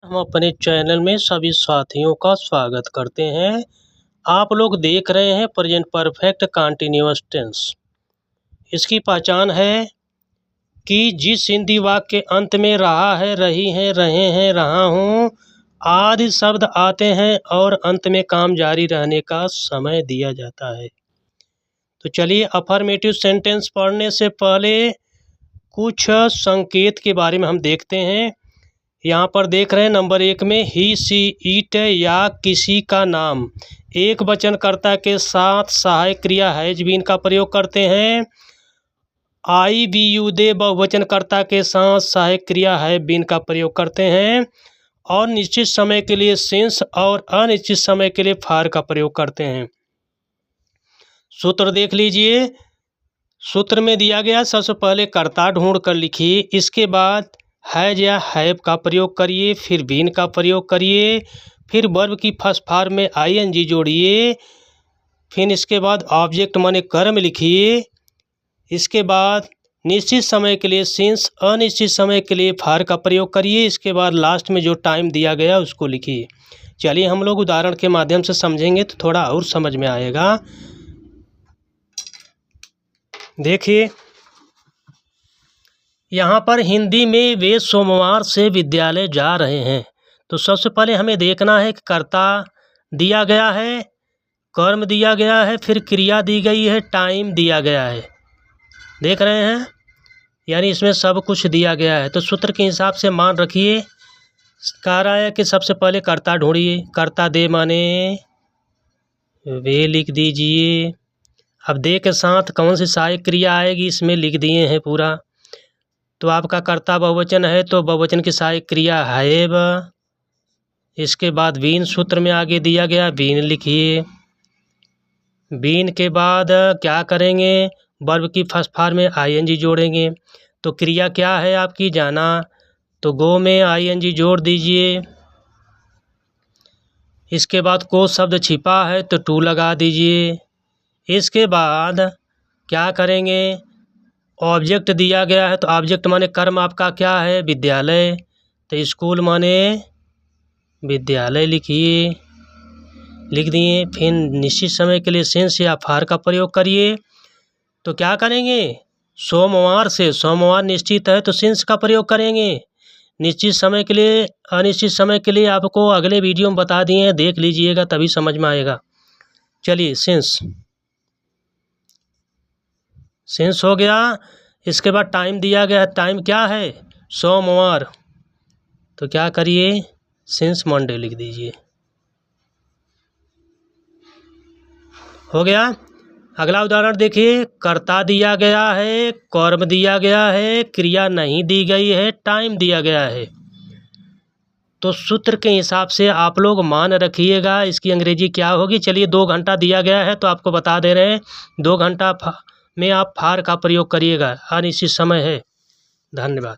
हम अपने चैनल में सभी साथियों का स्वागत करते हैं। आप लोग देख रहे हैं प्रेजेंट परफेक्ट कंटीन्यूअस टेंस। इसकी पहचान है कि जिस हिंदी वाक्य के अंत में रहा है, रही है, रहे हैं, रहा हूँ आदि शब्द आते हैं और अंत में काम जारी रहने का समय दिया जाता है। तो चलिए अफर्मेटिव सेंटेंस पढ़ने से पहले कुछ संकेत के बारे में हम देखते हैं। यहाँ पर देख रहे हैं नंबर 1 में ही, सी, इट या किसी का नाम एक वचनकर्ता के साथ सहायक क्रिया हैज बीन का प्रयोग करते हैं। आई, बी, यू, दे बहुवचनकर्ता के साथ सहायक क्रिया हैव बीन का प्रयोग करते हैं और निश्चित समय के लिए सिंस और अनिश्चित समय के लिए फार का प्रयोग करते हैं। सूत्र देख लीजिए। सूत्र में दिया गया सबसे पहले कर्ता ढूंढ कर लिखिए, इसके बाद हैज या हैव का प्रयोग करिए, फिर बीन का प्रयोग करिए, फिर वर्ब की फर्स्ट फॉर्म में आईएनजी जोड़िए, फिर इसके बाद ऑब्जेक्ट माने कर्म लिखिए, इसके बाद निश्चित समय के लिए सिंस, अनिश्चित समय के लिए फार का प्रयोग करिए, इसके बाद लास्ट में जो टाइम दिया गया उसको लिखिए। चलिए हम लोग उदाहरण के माध्यम से समझेंगे तो थोड़ा और समझ में आएगा। देखिए यहाँ पर हिंदी में वे सोमवार से विद्यालय जा रहे हैं। तो सबसे पहले हमें देखना है कि कर्ता दिया गया है, कर्म दिया गया है, फिर क्रिया दी गई है, टाइम दिया गया है। देख रहे हैं, यानी इसमें सब कुछ दिया गया है। तो सूत्र के हिसाब से मान रखिए। कह रहा है कि सबसे पहले कर्ता ढूंढिए, कर्ता दे माने वे लिख दीजिए। अब दे के साथ कौन सी सहायक क्रिया आएगी इसमें लिख दिए हैं पूरा। तो आपका कर्ता बहुवचन है तो बहुवचन की सहायक क्रिया हैव। इसके बाद बीन सूत्र में आगे दिया गया, बीन लिखिए। बीन के बाद क्या करेंगे, वर्ब की फर्स्ट फॉर्म में आईएनजी जोड़ेंगे। तो क्रिया क्या है आपकी, जाना, तो गो में आईएनजी जोड़ दीजिए। इसके बाद को शब्द छिपा है तो टू लगा दीजिए। इसके बाद क्या करेंगे, ऑब्जेक्ट दिया गया है तो ऑब्जेक्ट माने कर्म आपका क्या है, विद्यालय, तो स्कूल माने विद्यालय लिखिए, लिख दिए। फिर निश्चित समय के लिए सेंस या फार का प्रयोग करिए। तो क्या करेंगे, सोमवार से, सोमवार निश्चित है तो सेंस का प्रयोग करेंगे। निश्चित समय के लिए, अनिश्चित समय के लिए आपको अगले वीडियो में बता दिए हैं, देख लीजिएगा तभी समझ में आएगा। चलिए सेंस, सेंस हो गया। इसके बाद टाइम दिया गया है, टाइम क्या है, सोमवार, तो क्या करिए, सिंस मंडे लिख दीजिए। हो गया। अगला उदाहरण देखिए, कर्ता दिया गया है, कर्म दिया गया है, क्रिया नहीं दी गई है, टाइम दिया गया है। तो सूत्र के हिसाब से आप लोग मान रखिएगा इसकी अंग्रेजी क्या होगी। चलिए 2 घंटा दिया गया है तो आपको बता दे रहे हैं 2 घंटा में आप फार का प्रयोग करिएगा, अनिश्चित समय है। धन्यवाद।